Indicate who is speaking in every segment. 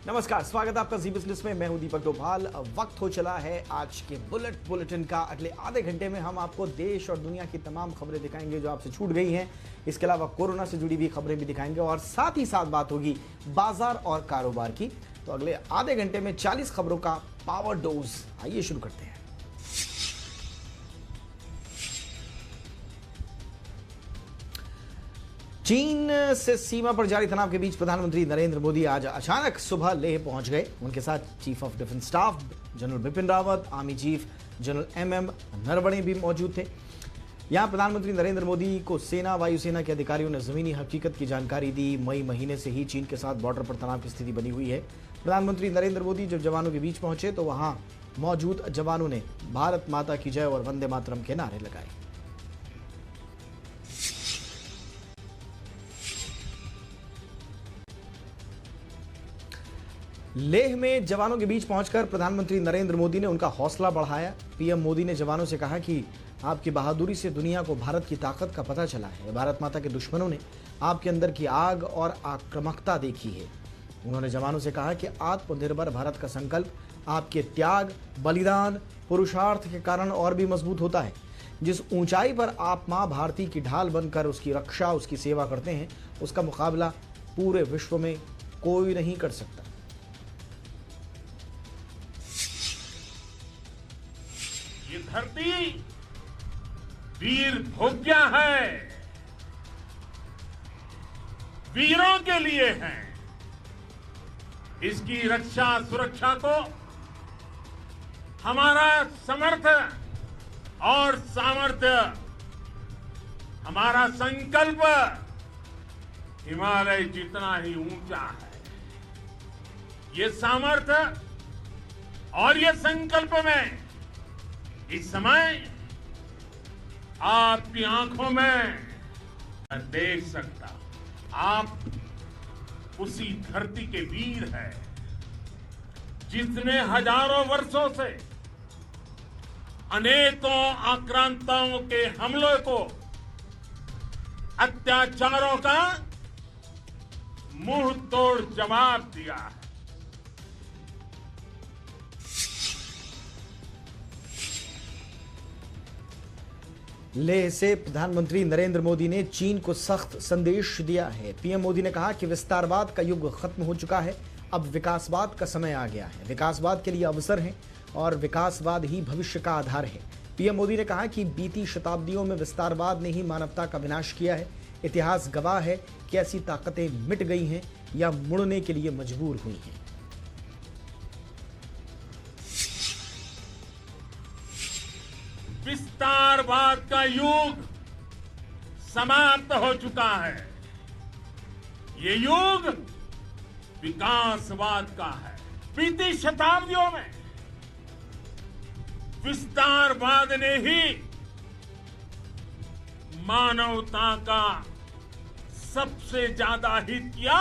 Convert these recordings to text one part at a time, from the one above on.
Speaker 1: नमस्कार, स्वागत है आपका जी बिजनेस में। मैं हूं दीपक डोभाल। वक्त हो चला है आज के बुलेटिन का। अगले आधे घंटे में हम आपको देश और दुनिया की तमाम खबरें दिखाएंगे जो आपसे छूट गई हैं। इसके अलावा कोरोना से जुड़ी हुई खबरें भी दिखाएंगे और साथ ही साथ बात होगी बाजार और कारोबार की। तो अगले आधे घंटे में 40 खबरों का पावर डोज। आइए शुरू करते हैं। चीन से सीमा पर जारी तनाव के बीच प्रधानमंत्री नरेंद्र मोदी आज अचानक सुबह लेह पहुंच गए। उनके साथ chief of defence staff general Bipin Rawat, army chief general MM Naravane भी मौजूद थे। यहां प्रधानमंत्री नरेंद्र मोदी को सेना, वायुसेना के अधिकारियों ने जमीनी हकीकत की जानकारी दी। मई महीने से ही चीन के साथ बॉर्डर पर तनाव की स्थिति बनी हुई है। प्रधानमंत्री नरेंद्र मोदी जब जवानों के बीच पहुंचे तो वहां मौजूद जवानों ने भारत माता की जय और वंदे मातरम के नारे लगाए। लेह में जवानों के बीच पहुंचकर प्रधानमंत्री नरेंद्र मोदी ने उनका हौसला बढ़ाया। पीएम मोदी ने जवानों से कहा कि आपकी बहादुरी से दुनिया को भारत की ताकत का पता चला है। भारत माता के दुश्मनों ने आपके अंदर की आग और आक्रामकता देखी है। उन्होंने जवानों से कहा कि आत्मनिर्भर भारत का संकल्प आपके त्याग, बलिदान, पुरुषार्थ के कारण और भी मजबूत होता है। जिस ऊंचाई पर आप मां भारती की ढाल बनकर उसकी रक्षा, उसकी सेवा करते हैं, उसका मुकाबला पूरे विश्व में कोई नहीं कर सकता।
Speaker 2: ये धरती वीर भोग्या है, वीरों के लिए है। इसकी रक्षा सुरक्षा को हमारा समर्थ और सामर्थ्य, हमारा संकल्प हिमालय जितना ही ऊंचा है। ये सामर्थ्य और ये संकल्प में इस समय आपकी आंखों में मैं देख सकता, आप उसी धरती के वीर हैं जिसने हजारों वर्षों से अनेकों आक्रांताओं के हमलों को, अत्याचारों का मुंह तोड़ जवाब दिया है।
Speaker 1: लेह से प्रधानमंत्री नरेंद्र मोदी ने चीन को सख्त संदेश दिया है। पीएम मोदी ने कहा कि विस्तारवाद का युग खत्म हो चुका है, अब विकासवाद का समय आ गया है। विकासवाद के लिए अवसर है और विकासवाद ही भविष्य का आधार है। पीएम मोदी ने कहा कि बीती शताब्दियों में विस्तारवाद ने ही मानवता का विनाश किया है। इतिहास गवाह है कि ऐसी ताकतें मिट गई हैं या मुड़ने के लिए मजबूर हुई हैं।
Speaker 2: विस्तारवाद का युग समाप्त हो चुका है। ये युग विकासवाद का है। बीती शताब्दियों में विस्तारवाद ने ही मानवता का सबसे ज्यादा हित किया,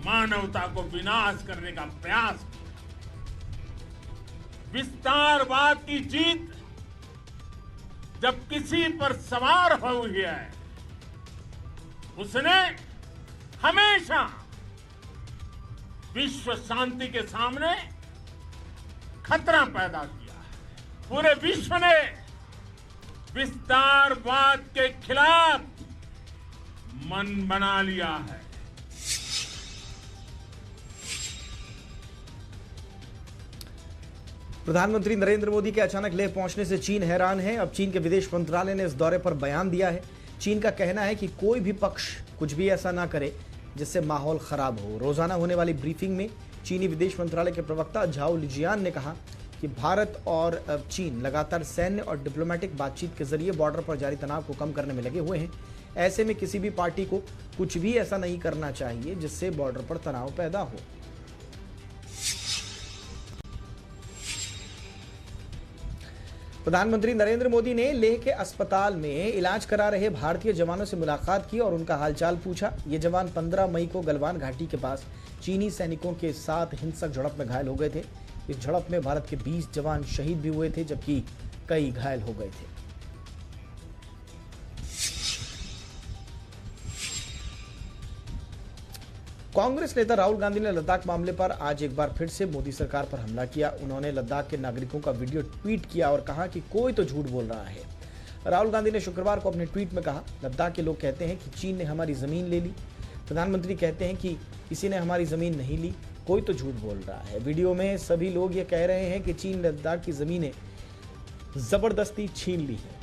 Speaker 2: मानवता को विनाश करने का प्रयास किया। विस्तारवाद की जीत जब किसी पर सवार हुई है, उसने हमेशा विश्व शांति के सामने खतरा पैदा किया है। पूरे विश्व ने विस्तारवाद के खिलाफ मन बना लिया है।
Speaker 1: प्रधानमंत्री नरेंद्र मोदी के अचानक लेह पहुंचने से चीन हैरान है। अब चीन के विदेश मंत्रालय ने इस दौरे पर बयान दिया है। चीन का कहना है कि कोई भी पक्ष कुछ भी ऐसा ना करे जिससे माहौल खराब हो। रोजाना होने वाली ब्रीफिंग में चीनी विदेश मंत्रालय के प्रवक्ता झाओ लिजियान ने कहा कि भारत और चीन लगातार सैन्य और डिप्लोमेटिक बातचीत के जरिए बॉर्डर पर जारी तनाव को कम करने में लगे हुए हैं। ऐसे में किसी भी पार्टी को कुछ भी ऐसा नहीं करना चाहिए जिससे बॉर्डर पर तनाव पैदा हो। प्रधानमंत्री नरेंद्र मोदी ने लेह के अस्पताल में इलाज करा रहे भारतीय जवानों से मुलाकात की और उनका हालचाल पूछा। ये जवान 15 मई को गलवान घाटी के पास चीनी सैनिकों के साथ हिंसक झड़प में घायल हो गए थे। इस झड़प में भारत के 20 जवान शहीद भी हुए थे जबकि कई घायल हो गए थे। कांग्रेस नेता राहुल गांधी ने लद्दाख मामले पर आज एक बार फिर से मोदी सरकार पर हमला किया। उन्होंने लद्दाख के नागरिकों का वीडियो ट्वीट किया और कहा कि कोई तो झूठ बोल रहा है। राहुल गांधी ने शुक्रवार को अपने ट्वीट में कहा, लद्दाख के लोग कहते हैं कि चीन ने हमारी जमीन ले ली। प्रधानमंत्री कहते हैं कि किसी ने हमारी जमीन नहीं ली, कोई तो झूठ बोल रहा है। वीडियो में सभी लोग ये कह रहे हैं कि चीन ने लद्दाख की जमीनें जबरदस्ती छीन ली है।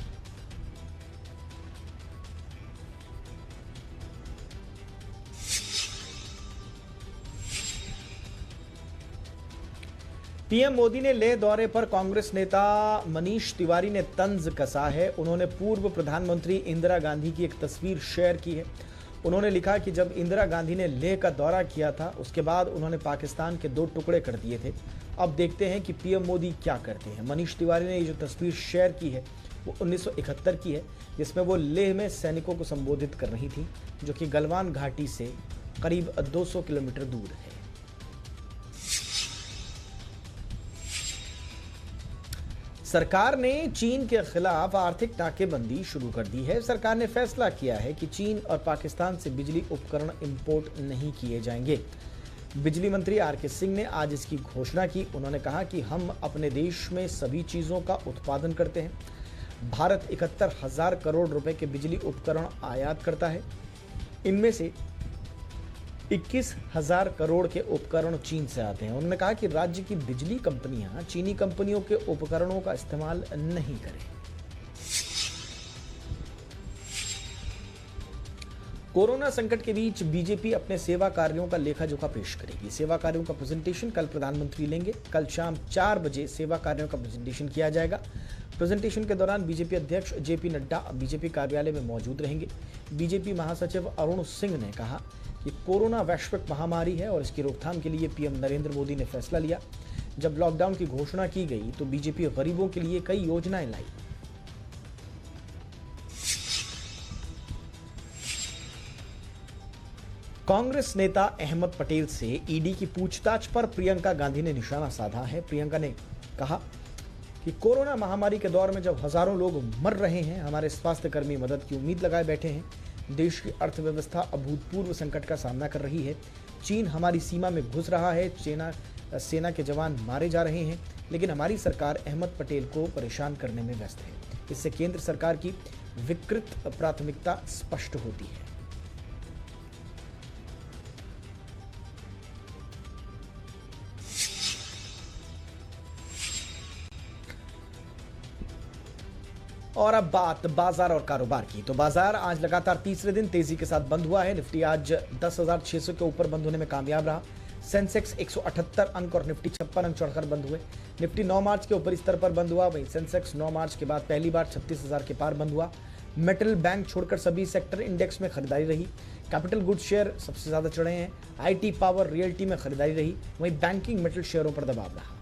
Speaker 1: पीएम मोदी ने लेह दौरे पर कांग्रेस नेता मनीष तिवारी ने तंज कसा है। उन्होंने पूर्व प्रधानमंत्री इंदिरा गांधी की एक तस्वीर शेयर की है। उन्होंने लिखा कि जब इंदिरा गांधी ने लेह का दौरा किया था उसके बाद उन्होंने पाकिस्तान के 2 टुकड़े कर दिए थे। अब देखते हैं कि पीएम मोदी क्या करते हैं। मनीष तिवारी ने ये जो तस्वीर शेयर की है वो 1971 की है, जिसमें वो लेह में सैनिकों को संबोधित कर रही थी, जो कि गलवान घाटी से करीब 200 किलोमीटर दूर है। सरकार ने चीन के खिलाफ आर्थिक नाकेबंदी शुरू कर दी है। सरकार ने फैसला किया है कि चीन और पाकिस्तान से बिजली उपकरण इंपोर्ट नहीं किए जाएंगे। बिजली मंत्री आर.के. सिंह ने आज इसकी घोषणा की। उन्होंने कहा कि हम अपने देश में सभी चीज़ों का उत्पादन करते हैं। भारत 71,000 करोड़ रुपए के बिजली उपकरण आयात करता है। इनमें से 21,000 करोड़ के उपकरण चीन से आते हैं। उन्होंने कहा कि राज्य की बिजली कंपनियां चीनी कंपनियों के उपकरणों का इस्तेमाल नहीं करें। कोरोना संकट के बीच बीजेपी अपने सेवा कार्यों का लेखा जोखा पेश करेगी। सेवा कार्यों का प्रेजेंटेशन कल प्रधानमंत्री लेंगे। कल शाम 4 बजे सेवा कार्यों का प्रेजेंटेशन किया जाएगा। प्रेजेंटेशन के दौरान बीजेपी अध्यक्ष जेपी नड्डा बीजेपी कार्यालय में मौजूद रहेंगे। बीजेपी महासचिव अरुण सिंह ने कहा कि कोरोना वैश्विक महामारी है और इसकी रोकथाम के लिए पीएम नरेंद्र मोदी ने फैसला लिया। जब लॉकडाउन की घोषणा की गई तो बीजेपी गरीबों के लिए कई योजनाएं लाई। कांग्रेस नेता अहमद पटेल से ईडी की पूछताछ पर प्रियंका गांधी ने निशाना साधा है। प्रियंका ने कहा कि कोरोना महामारी के दौर में जब हजारों लोग मर रहे हैं, हमारे स्वास्थ्यकर्मी मदद की उम्मीद लगाए बैठे हैं। देश की अर्थव्यवस्था अभूतपूर्व संकट का सामना कर रही है। चीन हमारी सीमा में घुस रहा है। सेना के जवान मारे जा रहे हैं, लेकिन हमारी सरकार अहमद पटेल को परेशान करने में व्यस्त है। इससे केंद्र सरकार की विकृत प्राथमिकता स्पष्ट होती है। और अब बात बाजार और कारोबार की। तो बाजार आज लगातार तीसरे दिन तेजी के साथ बंद हुआ है। निफ्टी आज 10,600 के ऊपर बंद होने में कामयाब रहा। सेंसेक्स 178 अंक और निफ्टी 56 अंक चढ़कर बंद हुए। निफ्टी 9 मार्च के ऊपरी स्तर पर बंद हुआ। वहीं सेंसेक्स 9 मार्च के बाद पहली बार 36,000 के पार बंद हुआ। मेटल बैंक छोड़कर सभी सेक्टर इंडेक्स में खरीदारी रही। कैपिटल गुड्स शेयर सबसे ज्यादा चढ़े हैं। IT, पावर, रियल्टी में खरीदारी रही। वहीं बैंकिंग मेटल शेयरों पर दबाव रहा।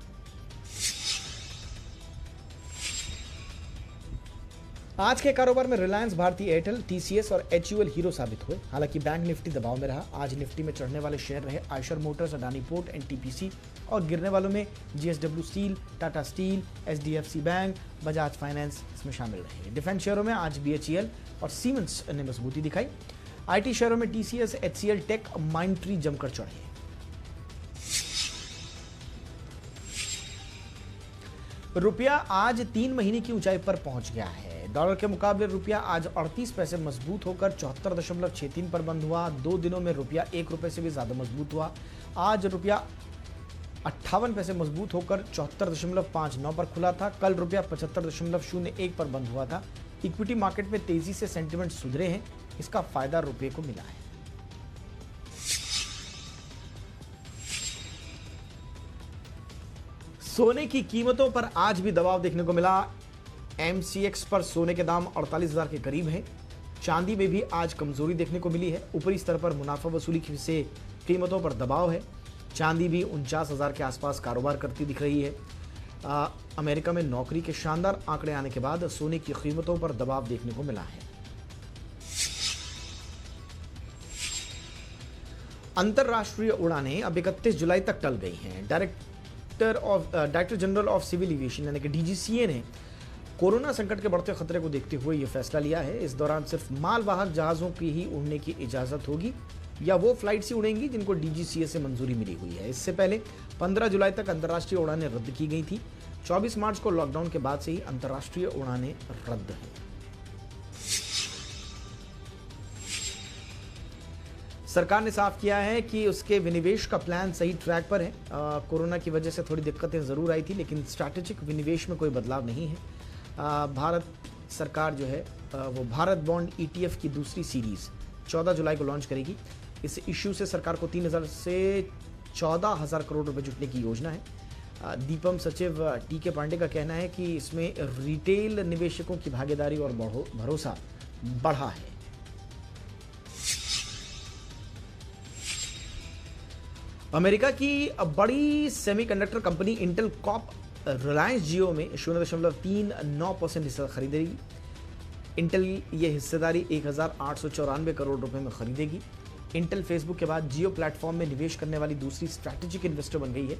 Speaker 1: आज के कारोबार में रिलायंस, भारती एयरटेल, TCS और HUL हीरो साबित हुए। हालांकि बैंक निफ्टी दबाव में रहा। आज निफ्टी में चढ़ने वाले शेयर रहे Eicher Motors, Adani port, NTPC और गिरने वालों में GSW steel, Tata steel, HDFC bank, Bajaj finance इसमें शामिल रहे। डिफेंस शेयरों में आज BHEL और सीमेंस ने मजबूती दिखाई। IT शेयरों में TCS, HCL टेक, माइंडट्री जमकर चढ़े। रुपया आज 3 महीने की ऊंचाई पर पहुंच गया है। डॉलर के मुकाबले रुपया आज 38 पैसे मजबूत होकर 74.63 पर बंद हुआ। 2 दिनों में रुपया 1 रुपए से भी ज्यादा मजबूत हुआ। आज रुपया 58 पैसे मजबूत होकर 74.59 पर खुला था। कल रुपया 75.01 पर बंद हुआ था। इक्विटी मार्केट में तेजी से सेंटिमेंट सुधरे हैं। इसका फायदा रुपये को मिला है। सोने की कीमतों पर आज भी दबाव देखने को मिला। MCX पर सोने के दाम 48,000 के करीब हैं। चांदी में भी आज कमजोरी देखने को मिली है। ऊपरी स्तर पर मुनाफा वसूली से कीमतों पर दबाव है। चांदी भी 49,000 के आसपास कारोबार करती दिख रही है। अमेरिका में नौकरी के शानदार आंकड़े आने के बाद सोने की कीमतों पर दबाव देखने को मिला है। अंतरराष्ट्रीय उड़ानें अब 31 जुलाई तक टल गई हैं। Director general of civil aviation यानी कि DGCA ने कोरोना संकट के बढ़ते खतरे को देखते हुए यह फैसला लिया है। इस दौरान सिर्फ मालवाहक जहाजों की ही उड़ने की इजाजत होगी। या वो फ्लाइट्स ही उड़ेंगी जिनको डीजीसीए से मंजूरी मिली हुई है। इससे पहले 15 जुलाई तक अंतर्राष्ट्रीय उड़ानें रद्द की गई थी। 24 मार्च को लॉकडाउन के बाद से ही अंतर्राष्ट्रीय उड़ानें रद्द हैं। सरकार ने साफ किया है कि उसके विनिवेश का प्लान सही ट्रैक पर है। कोरोना की वजह से थोड़ी दिक्कतें जरूर आई थी, लेकिन स्ट्रैटेजिक विनिवेश में कोई बदलाव नहीं है। भारत सरकार जो है वो भारत बॉन्ड ईटीएफ की दूसरी सीरीज 14 जुलाई को लॉन्च करेगी। इस इश्यू से सरकार को 3,000 से 14,000 करोड़ रुपए जुटने की योजना है। दीपम सचिव टीके पांडे का कहना है कि इसमें रिटेल निवेशकों की भागीदारी और भरोसा बढ़ा है। अमेरिका की बड़ी semiconductor company Intel Corp Reliance Jio में 0.39% हिस्सा खरीदेगी। इंटेल ये हिस्सेदारी 1,894 करोड़ रुपए में खरीदेगी। इंटेल फेसबुक के बाद जियो प्लेटफॉर्म में निवेश करने वाली दूसरी स्ट्रैटेजिक इन्वेस्टर बन गई है।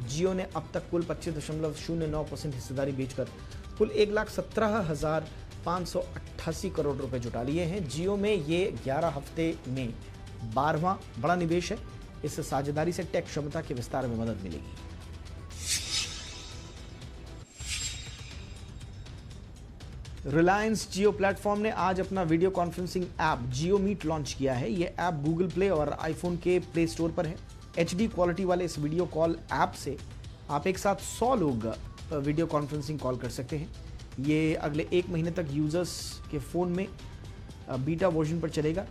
Speaker 1: जियो ने अब तक कुल 25.09% हिस्सेदारी बेचकर कुल 1,17,588 करोड़ रुपए जुटा लिए हैं। जियो में ये 11 हफ्ते में 12वां बड़ा निवेश है। इस साझेदारी से टेक क्षमता के विस्तार में मदद मिलेगी। रिलायंस जियो प्लेटफॉर्म ने आज अपना वीडियो कॉन्फ्रेंसिंग ऐप जियो मीट लॉन्च किया है। यह ऐप गूगल प्ले और आईफोन के प्ले स्टोर पर है। HD क्वालिटी वाले इस वीडियो कॉल ऐप से आप एक साथ 100 लोग वीडियो कॉन्फ्रेंसिंग कॉल कर सकते हैं। ये अगले 1 महीने तक यूजर्स के फ़ोन में बीटा वर्जन पर चलेगा।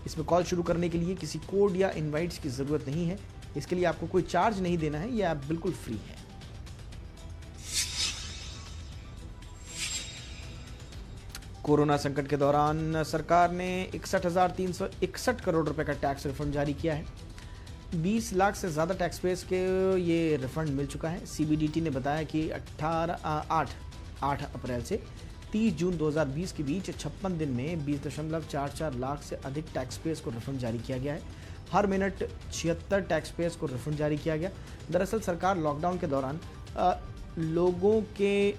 Speaker 1: इसमें कॉल शुरू करने के लिए किसी कोड या इनवाइट्स की ज़रूरत नहीं है। इसके लिए आपको कोई चार्ज नहीं देना है। यह ऐप बिल्कुल फ्री है। कोरोना संकट के दौरान सरकार ने 61,361 करोड़ रुपए का टैक्स रिफंड जारी किया है। 20 लाख से ज़्यादा टैक्स पेयर्स के ये रिफंड मिल चुका है। CBDT ने बताया कि 8 अप्रैल से 30 जून 2020 के बीच 56 दिन में 20.44 लाख से अधिक टैक्स पेयर्स को रिफंड जारी किया गया है। हर मिनट 76 टैक्स पेयर्स को रिफंड जारी किया गया। दरअसल सरकार लॉकडाउन के दौरान लोगों के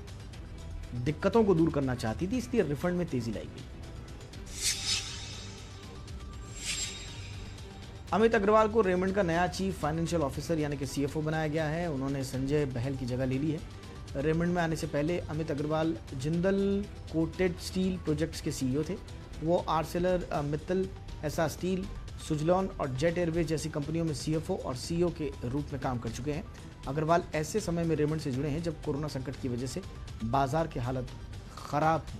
Speaker 1: दिक्कतों को दूर करना चाहती थी, इसलिए रिफंड में तेजी लाई गई। अमित अग्रवाल को रेमंड का नया चीफ फाइनेंशियल ऑफिसर यानी कि CFO बनाया गया है। उन्होंने संजय बहल की जगह ले ली है। रेमंड में आने से पहले Amit Agarwal Jindal coated steel projects के CEO थे। वो आर्सेलर मित्तल, एसा स्टील, सुजलॉन और जेट एयरवेज जैसी कंपनियों में CFO और CEO के रूप में काम कर चुके हैं। अग्रवाल ऐसे समय में रेमंड से जुड़े हैं जब कोरोना संकट की वजह से बाजार की हालत खराब है।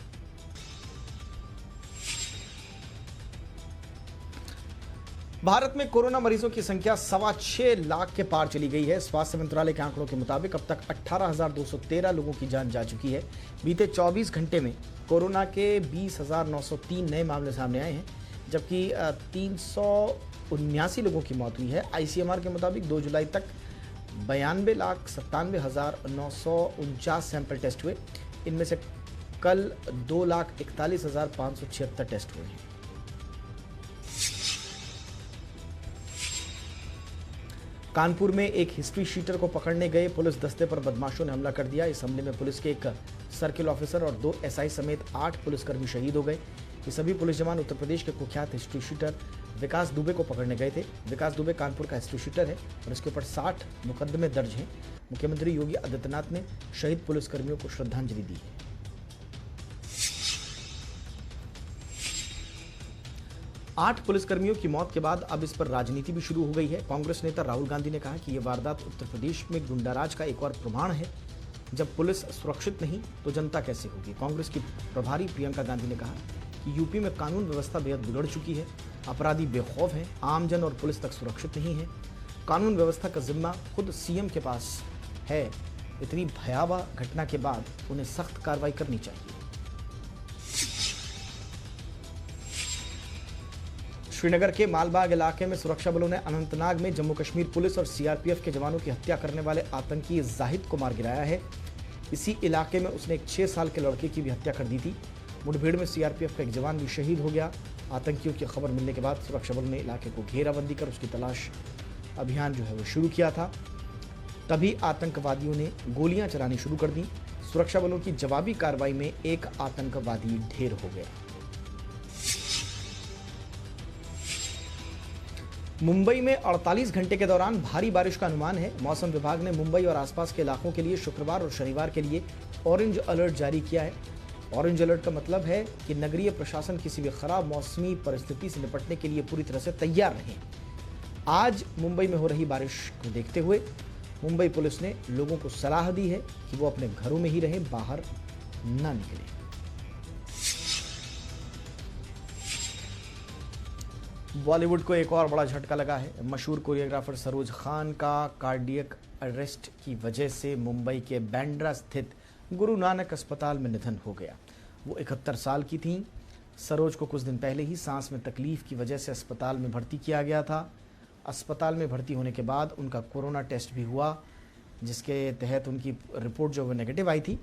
Speaker 1: भारत में कोरोना मरीजों की संख्या 6.25 लाख के पार चली गई है। स्वास्थ्य मंत्रालय के आंकड़ों के मुताबिक अब तक 18,213 लोगों की जान जा चुकी है। बीते 24 घंटे में कोरोना के 20,903 नए मामले सामने आए हैं, जबकि 379 लोगों की मौत हुई है। ICMR के मुताबिक 2 जुलाई तक 92,97,949 सैंपल टेस्ट हुए। इनमें से कल 2,41,576 टेस्ट हुए हैं। कानपुर में एक हिस्ट्री शीटर को पकड़ने गए पुलिस दस्ते पर बदमाशों ने हमला कर दिया। इस हमले में पुलिस के एक सर्किल ऑफिसर और 2 SI समेत 8 पुलिसकर्मी शहीद हो गए। ये सभी पुलिस जवान उत्तर प्रदेश के कुख्यात हिस्ट्री शीटर विकास दुबे को पकड़ने गए थे। विकास दुबे कानपुर का हिस्ट्री शीटर है और इसके ऊपर 60 मुकदमे दर्ज हैं। मुख्यमंत्री योगी आदित्यनाथ ने शहीद पुलिसकर्मियों को श्रद्धांजलि दी है। 8 पुलिसकर्मियों की मौत के बाद अब इस पर राजनीति भी शुरू हो गई है। कांग्रेस नेता राहुल गांधी ने कहा कि यह वारदात उत्तर प्रदेश में गुंडाराज का एक और प्रमाण है। जब पुलिस सुरक्षित नहीं तो जनता कैसे होगी। कांग्रेस की प्रभारी प्रियंका गांधी ने कहा कि यूपी में कानून व्यवस्था बेहद बिगड़ चुकी है। अपराधी बेखौफ हैं, आमजन और पुलिस तक सुरक्षित नहीं है। कानून व्यवस्था का जिम्मा खुद CM के पास है। इतनी भयावह घटना के बाद उन्हें सख्त कार्रवाई करनी चाहिए। श्रीनगर के मालबाग इलाके में सुरक्षा बलों ने अनंतनाग में जम्मू कश्मीर पुलिस और CRPF के जवानों की हत्या करने वाले आतंकी जाहिद को मार गिराया है। इसी इलाके में उसने एक 6 साल के लड़के की भी हत्या कर दी थी। मुठभेड़ में CRPF का एक जवान भी शहीद हो गया। आतंकियों की खबर मिलने के बाद सुरक्षा बलों ने इलाके को घेराबंदी कर उसकी तलाश अभियान जो है वो शुरू किया था। तभी आतंकवादियों ने गोलियां चलानी शुरू कर दी। सुरक्षा बलों की जवाबी कार्रवाई में एक आतंकवादी ढेर हो गया। मुंबई में 48 घंटे के दौरान भारी बारिश का अनुमान है। मौसम विभाग ने मुंबई और आसपास के इलाकों के लिए शुक्रवार और शनिवार के लिए ऑरेंज अलर्ट जारी किया है। ऑरेंज अलर्ट का मतलब है कि नगरीय प्रशासन किसी भी खराब मौसमी परिस्थिति से निपटने के लिए पूरी तरह से तैयार रहे। आज मुंबई में हो रही बारिश को देखते हुए मुंबई पुलिस ने लोगों को सलाह दी है कि वो अपने घरों में ही रहें, बाहर ना निकलें। बॉलीवुड को एक और बड़ा झटका लगा है। मशहूर कोरियोग्राफर सरोज खान का कार्डियक अरेस्ट की वजह से मुंबई के बांद्रा स्थित गुरु नानक अस्पताल में निधन हो गया। वो 71 साल की थीं। सरोज को कुछ दिन पहले ही सांस में तकलीफ की वजह से अस्पताल में भर्ती किया गया था। अस्पताल में भर्ती होने के बाद उनका कोरोना टेस्ट भी हुआ, जिसके तहत उनकी रिपोर्ट जो वो नेगेटिव आई थी।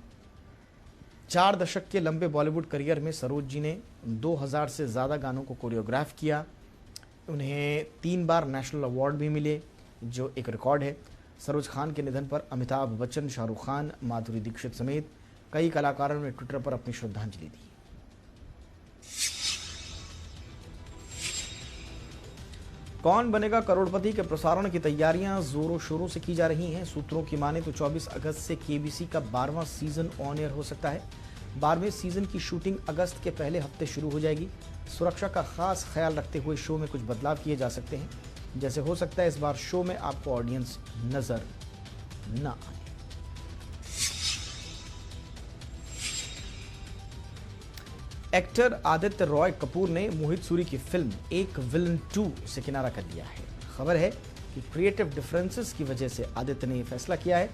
Speaker 1: 4 दशक के लंबे बॉलीवुड करियर में सरोज जी ने 2000 से ज़्यादा गानों को कोरियोग्राफ किया। उन्हें 3 बार नेशनल अवार्ड भी मिले, जो एक रिकॉर्ड है। सरोज खान के निधन पर अमिताभ बच्चन, शाहरुख खान, माधुरी दीक्षित समेत कई कलाकारों ने ट्विटर पर अपनी श्रद्धांजलि दी। कौन बनेगा करोड़पति के प्रसारण की तैयारियां जोरों शोरों से की जा रही हैं। सूत्रों की माने तो 24 अगस्त से केबीसी का 12वां सीजन ऑन एयर हो सकता है। 12वें सीजन की शूटिंग अगस्त के पहले हफ्ते शुरू हो जाएगी। सुरक्षा का खास ख्याल रखते हुए शो में कुछ बदलाव किए जा सकते हैं। जैसे हो सकता है इस बार शो में आपको ऑडियंस नजर न आए। एक्टर आदित्य रॉय कपूर ने मोहित सूरी की फिल्म एक विलन 2 से किनारा कर लिया है। खबर है कि क्रिएटिव डिफरेंसेस की वजह से आदित्य ने यह फैसला किया है।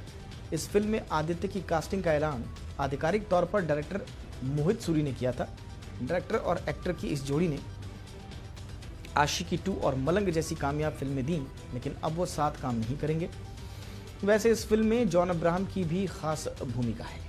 Speaker 1: इस फिल्म में आदित्य की कास्टिंग का ऐलान आधिकारिक तौर पर डायरेक्टर मोहित सूरी ने किया था। डायरेक्टर और एक्टर की इस जोड़ी ने आशिकी 2 और मलंग जैसी कामयाब फिल्में दी, लेकिन अब वो साथ काम नहीं करेंगे। वैसे इस फिल्म में जॉन अब्राहम की भी खास भूमिका है।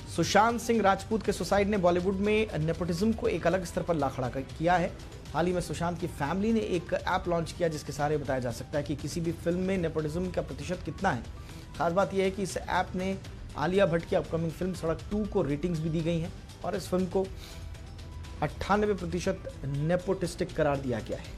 Speaker 1: सुशांत सिंह राजपूत के सुसाइड ने बॉलीवुड में नेपोटिज्म को एक अलग स्तर पर ला खड़ा किया है। हाल ही में सुशांत की फैमिली ने एक ऐप लॉन्च किया, जिसके सहारे बताया जा सकता है कि किसी भी फिल्म में नेपोटिज्म का प्रतिशत कितना है। खास बात यह है कि इस ऐप ने आलिया भट्ट की अपकमिंग फिल्म सड़क 2 को रेटिंग्स भी दी गई हैं और इस फिल्म को 98% नेपोटिस्टिक करार दिया गया है।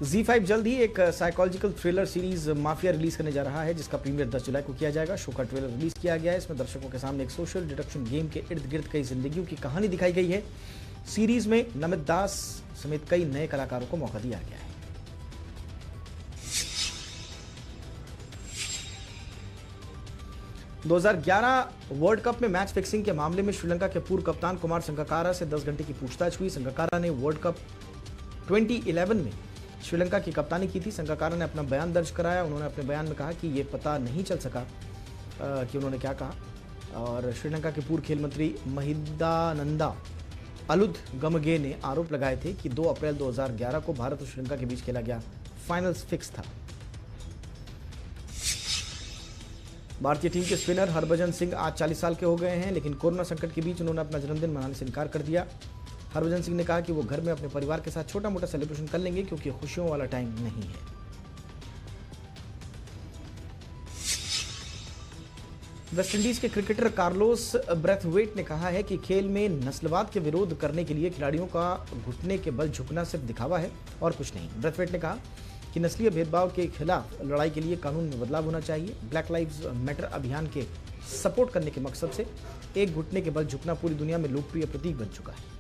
Speaker 1: ZEE5 जल्द ही एक psychological thriller series mafia release करने जा रहा है, जिसका प्रीमियर 10 जुलाई को किया जाएगा। शो का ट्रेलर रिलीज किया गया है। इसमें दर्शकों के सामने एक सोशल डिडक्शन गेम के इर्द गिर्द कई जिंदगियों की कहानी दिखाई गई है। सीरीज में नमित दास समेत कई नए कलाकारों को मौका दिया गया है। – 2011 वर्ल्ड कप में मैच फिक्सिंग के मामले में श्रीलंका के पूर्व कप्तान कुमार संगकारा से 10 घंटे की पूछताछ हुई। संगकारा ने वर्ल्ड कप 2011 में श्रीलंका की कप्तानी की थी। संगकारा ने अपना बयान दर्ज कराया। उन्होंने अपने बयान में कहा कि ये पता नहीं चल सका कि उन्होंने क्या कहा। और श्रीलंका के पूर्व खेल मंत्री महिदानंदा अलुथगमगे ने आरोप लगाए थे कि 2 अप्रैल 2011 को भारत और श्रीलंका के बीच खेला गया फाइनल्स फिक्स था। भारतीय टीम के स्पिनर हरभजन सिंह आज 40 साल के हो गए हैं, लेकिन कोरोना संकट के बीच उन्होंने अपना जन्मदिन मनाने से इनकार कर दिया। हरभजन सिंह ने कहा कि वो घर में अपने परिवार के साथ छोटा मोटा सेलिब्रेशन कर लेंगे, क्योंकि खुशियों वाला टाइम नहीं है। वेस्टइंडीज के क्रिकेटर कार्लोस ब्रैथवेट ने कहा है कि खेल में नस्लवाद के विरोध करने के लिए खिलाड़ियों का घुटने के बल झुकना सिर्फ दिखावा है और कुछ नहीं। ब्रैथवेट ने कहा कि नस्लीय भेदभाव के खिलाफ लड़ाई के लिए कानून में बदलाव होना चाहिए। ब्लैक लाइव्स मैटर अभियान के सपोर्ट करने के मकसद से एक घुटने के बल झुकना पूरी दुनिया में लोकप्रिय प्रतीक बन चुका है।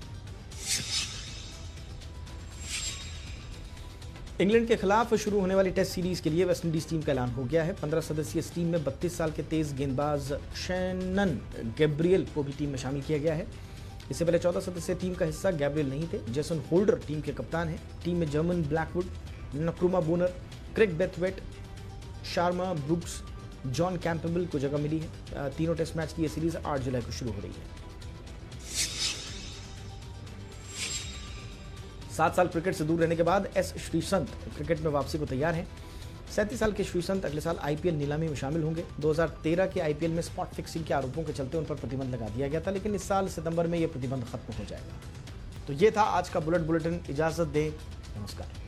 Speaker 1: इंग्लैंड के खिलाफ शुरू होने वाली टेस्ट सीरीज के लिए वेस्टइंडीज टीम का ऐलान हो गया है। 15 सदस्यीय इस टीम में 32 साल के तेज गेंदबाज शैनन गैब्रियल को भी टीम में शामिल किया गया है। इससे पहले 14 सदस्यीय टीम का हिस्सा गैब्रियल नहीं थे। जेसन होल्डर टीम के कप्तान हैं। टीम में जर्मन ब्लैकवुड, नक्रुमा बोनर, क्रिक Brathwaite, Sharma brooks, John Campbell को जगह मिली है। तीनों टेस्ट मैच की यह सीरीज 8 जुलाई को शुरू हो रही है। 7 साल क्रिकेट से दूर रहने के बाद एस श्रीसंत क्रिकेट में वापसी को तैयार हैं। 37 साल के श्रीसंत अगले साल आईपीएल नीलामी में शामिल होंगे। 2013 के आईपीएल में स्पॉट फिक्सिंग के आरोपों के चलते उन पर प्रतिबंध लगा दिया गया था, लेकिन इस साल सितंबर में यह प्रतिबंध खत्म हो जाएगा। तो ये था आज का बुलेटिन। इजाजत दें, नमस्कार।